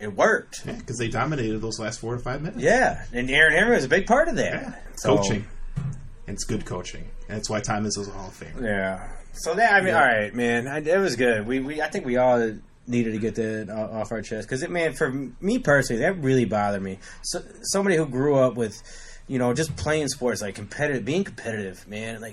It worked. Yeah, because they dominated those last 4 to 5 minutes. Yeah, and Aaron Henry was a big part of that. Yeah. Coaching. And it's good coaching. And that's why Time Izzo's a Hall of Famer. Yeah. So that, all right, man. It was good. I think we all needed to get that off our chest. Because, man, for me personally, that really bothered me. Somebody who grew up with, just playing sports, being competitive, man.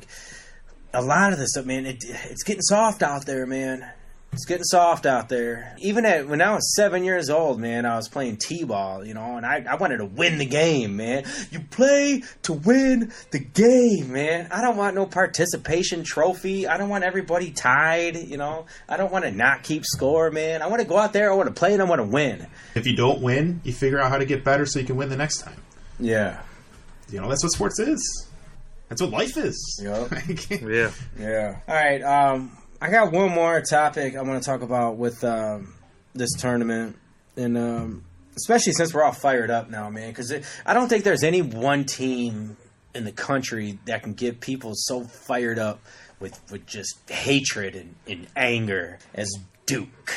A lot of this stuff, man, it's getting soft out there, man. It's getting soft out there. Even when I was 7 years old, man, I was playing t-ball, and I wanted to win the game, man. You play to win the game, man. I don't want no participation trophy. I don't want everybody tied, I don't want to not keep score, man. I want to go out there, I want to play, and I want to win. If you don't win, you figure out how to get better so you can win the next time. Yeah. That's what sports is. That's what life is. Yep. Yeah. All right, I got one more topic I want to talk about with this tournament, and especially since we're all fired up now, man, because I don't think there's any one team in the country that can get people so fired up with just hatred and anger as Duke.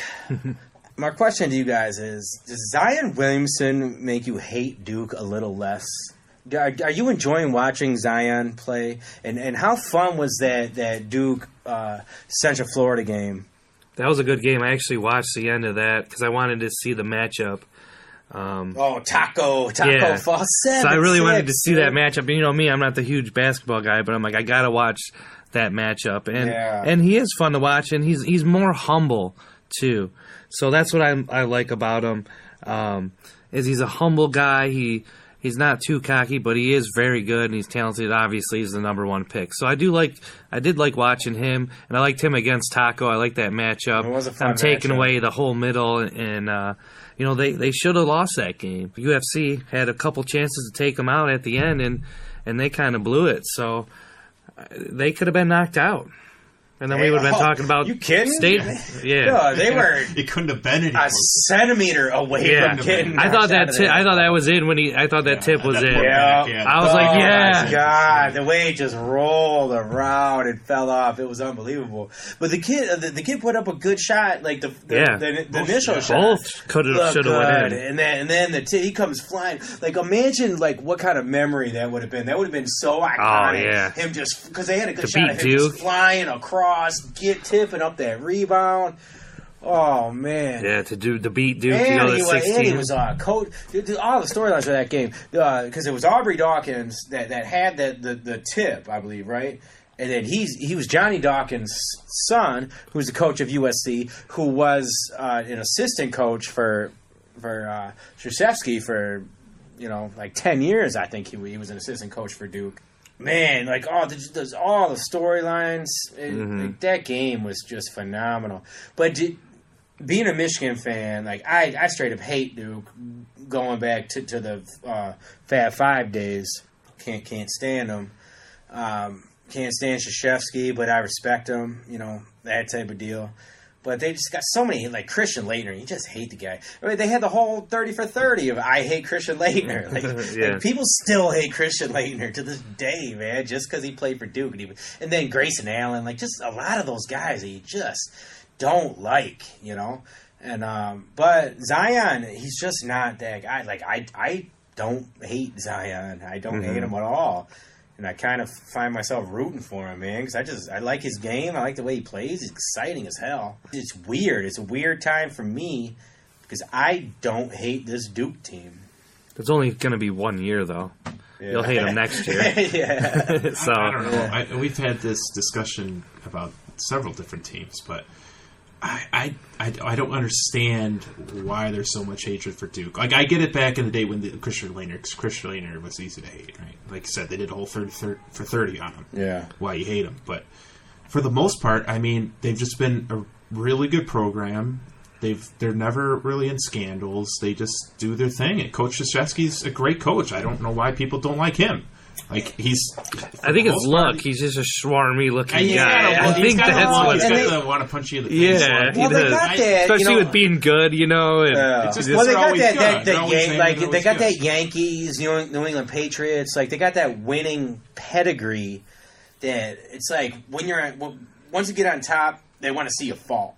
My question to you guys is, does Zion Williamson make you hate Duke a little less? Are you enjoying watching Zion play? And how fun was that Duke Central Florida game? That was a good game. I actually watched the end of that because I wanted to see the matchup. Taco Fawcett. So I really wanted to see that matchup. And me, I'm not the huge basketball guy, but I'm like, I got to watch that matchup. And he is fun to watch, and he's more humble, too. So that's what I like about him, is he's a humble guy. He's not too cocky, but he is very good, and he's talented. Obviously, he's the number one pick. So I did like watching him, and I liked him against Taco. I like that matchup. It was a fun I'm taking matchup. away the whole middle, and they should have lost that game. UFC had a couple chances to take him out at the end, and they kind of blew it. So they could have been knocked out. And then we would have been talking about you kidding? State. Yeah. No, they were It couldn't have been any a centimeter away from getting. I thought that was in when I thought that tip was in. I was like, yeah. God, the way it just rolled around and fell off, it was unbelievable. But the kid put up a good shot, like the initial shot. Both should have went in. And then he comes flying. Like, imagine what kind of memory that would have been. That would have been so iconic. Oh, yeah. Him just because they had a good To shot beat of him Duke. just flying across. Tipping up that rebound. Oh man! Yeah, to beat Duke And to go to 16. And he was coach. All the storylines for that game because it was Aubrey Dawkins that had the tip, I believe, right? And then he was Johnny Dawkins' son, who's the coach of USC, who was an assistant coach for Krzyzewski for 10 years. I think he was an assistant coach for Duke. Man, all the storylines, that game was just phenomenal. But being a Michigan fan, I straight up hate Duke. Going back to the Fab Five days, can't stand them. Can't stand Krzyzewski, but I respect him. That type of deal. But they just got so many, Christian Laettner. You just hate the guy. I mean, they had the whole 30 for 30 of I hate Christian Laettner. People still hate Christian Laettner to this day, man, just because he played for Duke. And then Grayson Allen, just a lot of those guys that you just don't like, And but Zion, he's just not that guy. I don't hate Zion. I don't hate him at all. And I kind of find myself rooting for him, man, because I like his game. I like the way he plays. He's exciting as hell. It's weird. It's a weird time for me because I don't hate this Duke team. It's only going to be 1 year, though. Yeah. You'll hate him next year. Yeah. So I don't know. We've had this discussion about several different teams, but I don't understand why there's so much hatred for Duke. I get it back in the day when Christian Laettner was easy to hate, right? Like I said, they did a whole 30 for 30 on him. Yeah. Why you hate him. But for the most part, they've just been a really good program. They're never really in scandals. They just do their thing. And Coach Krzyzewski's a great coach. I don't know why people don't like him. I think it's luck. He's just a swarmy looking guy. I think he's that's what he's got the want to punch you in the face. Yeah, well, they got that, especially with being good, And they got that Yankees, New England Patriots. They got that winning pedigree. That it's once you get on top, they want to see you fall.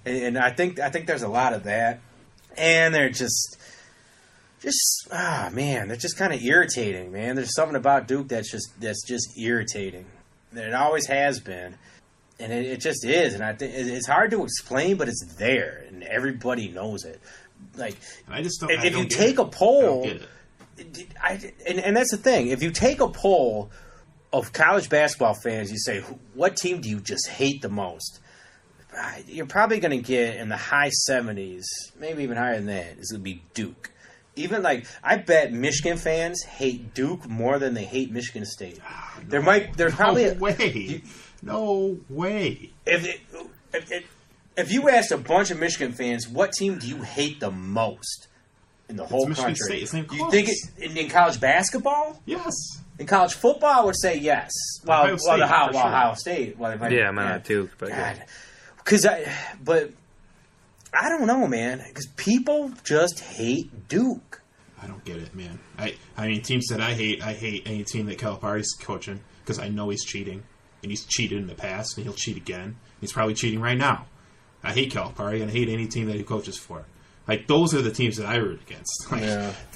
And I think there's a lot of that, and they're just they're just kind of irritating, man. There's something about Duke that's just irritating. It always has been, and it just is. And I think it's hard to explain, but it's there, and everybody knows it. I just don't. If you take a poll, and that's the thing. If you take a poll of college basketball fans, you say, what team do you just hate the most? you're probably going to get in the high 70s, maybe even higher than that, is going to be Duke. Even I bet Michigan fans hate Duke more than they hate Michigan State. There's probably no way. If you asked a bunch of Michigan fans, what team do you hate the most in the whole Michigan country? State. Do you think in college basketball? Yes. In college football, I would say yes. Ohio State. Ohio State. Yeah, not Duke, but God. But I don't know, man. Because people just hate Duke. I don't get it, man. I mean, teams that I hate any team that Calipari's coaching because I know he's cheating, and he's cheated in the past, and he'll cheat again. He's probably cheating right now. I hate Calipari, and I hate any team that he coaches for. Those are the teams that I root against.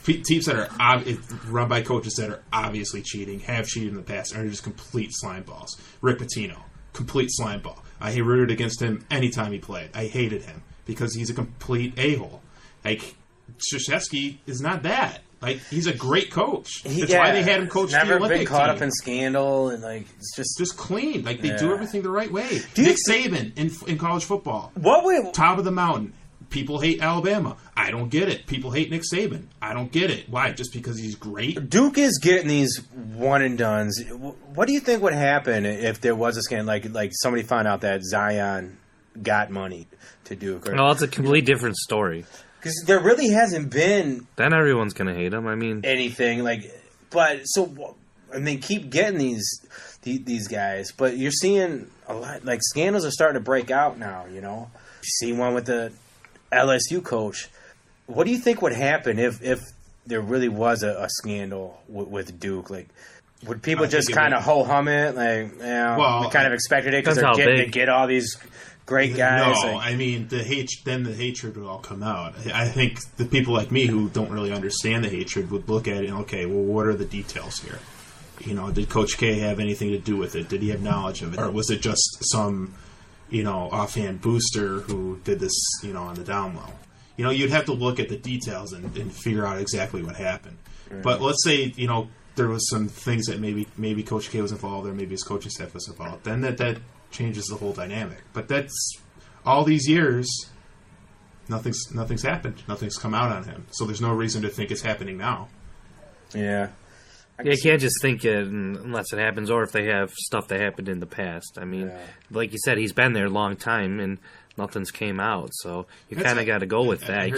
Teams that are run by coaches that are obviously cheating, have cheated in the past, and are just complete slime balls. Rick Pitino, complete slime ball. I rooted against him anytime he played. I hated him because he's a complete a-hole. Krzyzewski is not that. He's a great coach. That's why they had him coach the Olympic team. Never been caught up in scandal, and it's just clean. They do everything the right way. Nick Saban in college football. Top of the mountain. People hate Alabama. I don't get it. People hate Nick Saban. I don't get it. Why? Just because he's great? Duke is getting these one and dones. What do you think would happen if there was a scandal? Like somebody found out that Zion got money to Duke. Well, it's a completely different story. Because there really hasn't been... Then everyone's going to hate him. I mean... Anything. Keep getting these guys. But you're seeing a lot... scandals are starting to break out now, you know? You see one with the LSU coach. What do you think would happen if there really was a scandal with Duke? Would people just kind of ho-hum it? They kind of expected it because they're getting to get all these... great guys. No, I mean the hatred would all come out. I think the people like me who don't really understand the hatred would look at it and what are the details here? Did Coach K have anything to do with it? Did he have knowledge of it, or was it just some offhand booster who did this on the down low? You'd have to look at the details and figure out exactly what happened. Mm-hmm. But let's say there was some things that maybe Coach K was involved, or maybe his coaching staff was involved. Then that changes the whole dynamic. But that's all these years, nothing's happened. Nothing's come out on him. So there's no reason to think it's happening now. Yeah. You can't just think it unless it happens, or if they have stuff that happened in the past. I mean, like you said, he's been there a long time, and nothing's came out. So you kind of got to go with that.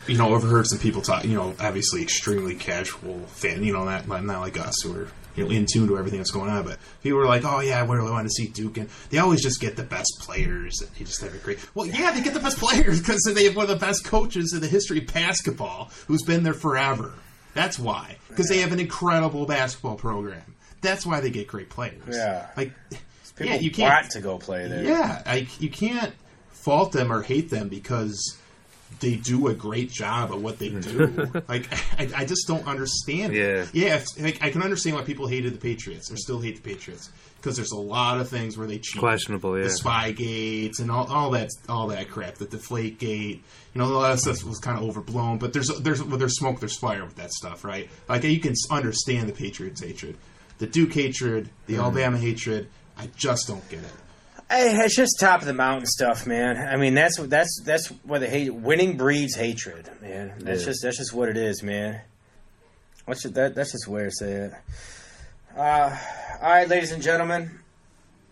Overheard some people talk, obviously extremely casual fan, not like us who are in tune to everything that's going on, but people were like, oh yeah, I really want to see Duke, and they always just get the best players, and they just have a great... Well, yeah, they get the best players because they have one of the best coaches in the history of basketball who's been there forever. That's why. Because they have an incredible basketball program. That's why they get great players. Yeah. People you can't want to go play there. Yeah, you can't fault them or hate them because they do a great job at what they do. I just don't understand it. Yeah, I can understand why people hated the Patriots or still hate the Patriots because there's a lot of things where they cheat. Questionable, yeah. The spy gates and all that crap, the deflate gate. A lot of stuff was kind of overblown, but there's smoke, there's fire with that stuff, right? You can understand the Patriots hatred, the Duke hatred, the Alabama hatred. I just don't get it. It's just top of the mountain stuff, man. I mean, that's what the hate. Winning breeds hatred, man. That's just what it is, man. That's just where to say it. All right, ladies and gentlemen,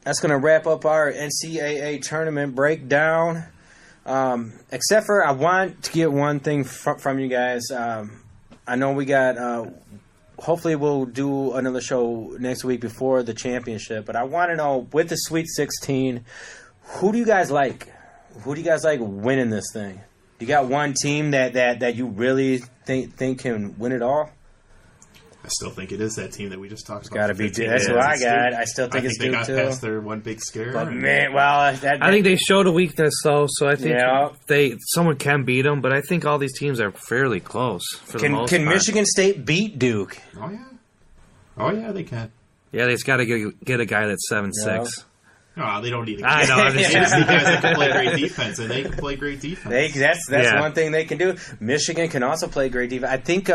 that's gonna wrap up our NCAA tournament breakdown. Except for I want to get one thing from you guys. I know we got. Hopefully we'll do another show next week before the championship. But I want to know, with the Sweet 16, who do you guys like? Who do you guys like winning this thing? You got one team that you really think can win it all? I still think it is that team that we just talked about. Got to be Duke. That's what I got. I still think it's Duke, too. I think they got past their one big scare. But, man, well... I think they showed a weakness, though, so I think someone can beat them, but I think all these teams are fairly close for the most part. Can Michigan State beat Duke? Oh, yeah, they can. Yeah, they just got to get a guy that's 7'6". Oh, they don't need a I know. I'm just guys that can play great defense, and they can play great defense. That's one thing they can do. Michigan can also play great defense. I think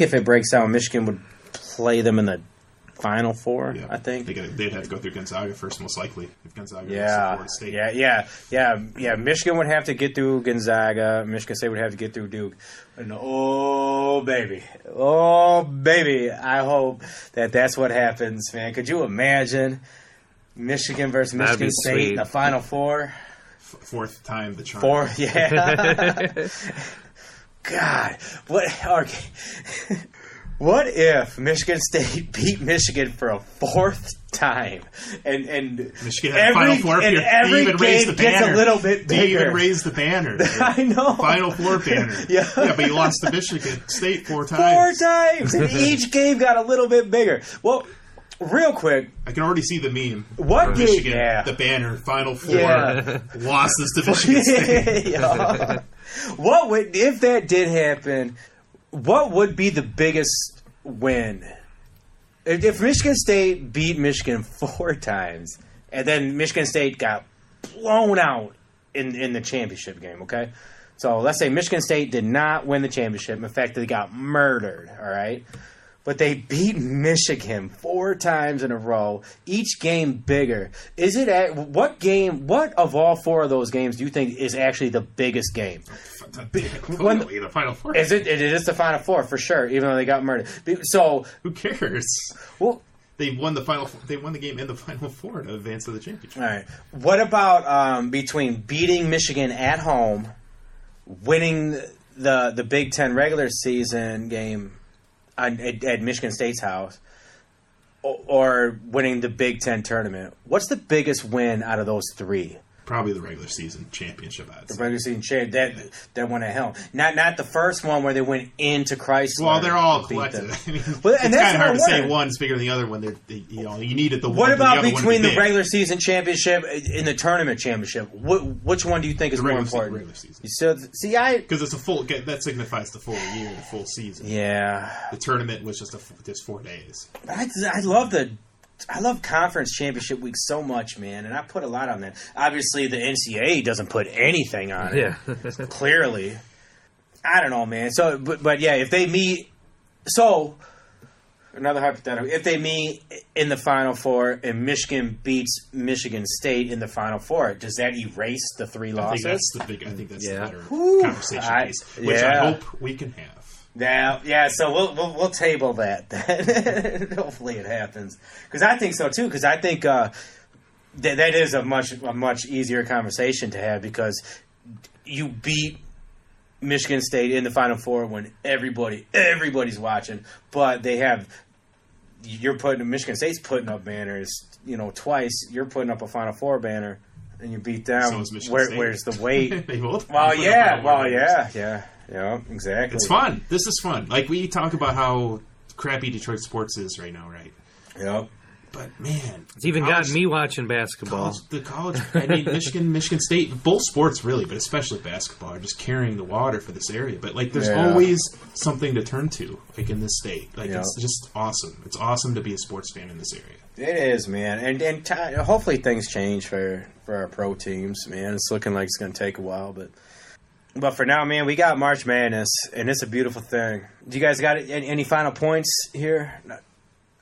if it breaks down, Michigan would play them in the Final Four, Yeah. I think. They'd have to go through Gonzaga first, most likely. If Gonzaga was Florida State. Yeah. Michigan would have to get through Gonzaga. Michigan State would have to get through Duke. And oh baby, I hope that's what happens, man. Could you imagine Michigan versus Michigan State in the Final Four? Fourth time the charm. Fourth, yeah. God, what if Michigan State beat Michigan for a fourth time, and Michigan had a Final Four, and every game gets a little bit bigger? They even raised the banner. I know. Final Four banner. Yeah, but he lost to Michigan State 4 times. 4 times, and each game got a little bit bigger. Well, real quick, I can already see the meme. What game? Michigan, Yeah. the banner, Final Four, Yeah. losses to Michigan State. Yeah. What would, if that did happen? What would be the biggest win? If Michigan State beat Michigan 4 times, and then Michigan State got blown out in the championship game, okay? So let's say Michigan State did not win the championship. In fact, they got murdered, all right? But they beat Michigan 4 times in a row, each game bigger. Is it what of all 4 of those games do you think is actually the biggest game? Clearly, the Final Four. It is the Final Four for sure, even though they got murdered. So who cares? Well, they won the game in the Final Four to advance to the championship. All right. What about between beating Michigan at home, winning the Big Ten regular season game at Michigan State's house, or winning the Big Ten tournament? What's the biggest win out of those 3? Probably the regular season championship odds. The regular season championship that went at home. Not the first one where they went into Chrysler. Well, they're all collective. I mean, well, it's kind of hard to say one's bigger than the other when you needed the one. What about between the big. regular season championship and the tournament championship? Which one do you think is more important? Regular season. Because it's a full. That signifies the full year, the full season. Yeah. The tournament was just 4 days. I love conference championship week so much, man, and I put a lot on that. Obviously, the NCAA doesn't put anything on it. Yeah. Clearly. I don't know, man. So, but yeah, if they meet... So, another hypothetical. If they meet in the Final Four and Michigan beats Michigan State in the Final Four, does that erase the 3 losses? I think that's the better conversation piece, which I hope we can have. Yeah. So we'll table that. Hopefully it happens, because I think so too. Because I think that is a much easier conversation to have, because you beat Michigan State in the Final Four when everybody's watching, but Michigan State's putting up banners, twice. You're putting up a Final Four banner, and you beat them. So is Michigan State. Where's the weight? They both. Yeah, exactly. It's fun. This is fun. Like, we talk about how crappy Detroit sports is right now, right? Yep. But, man. It's even gotten me watching basketball. Michigan State, both sports really, but especially basketball, are just carrying the water for this area. But, there's always something to turn to, in this state. It's just awesome. It's awesome to be a sports fan in this area. It is, man. And hopefully things change for our pro teams, man. It's looking like it's going to take a while, But for now, man, we got March Madness, and it's a beautiful thing. Do you guys got any final points here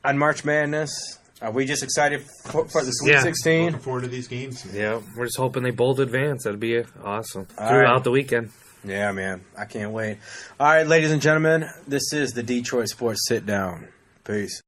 on March Madness? Are we just excited for the Sweet 16? Looking forward to these games. Man. Yeah, we're just hoping they both advance. That'd be awesome throughout the weekend. Yeah, man. I can't wait. All right, ladies and gentlemen, this is the Detroit Sports Sit Down. Peace.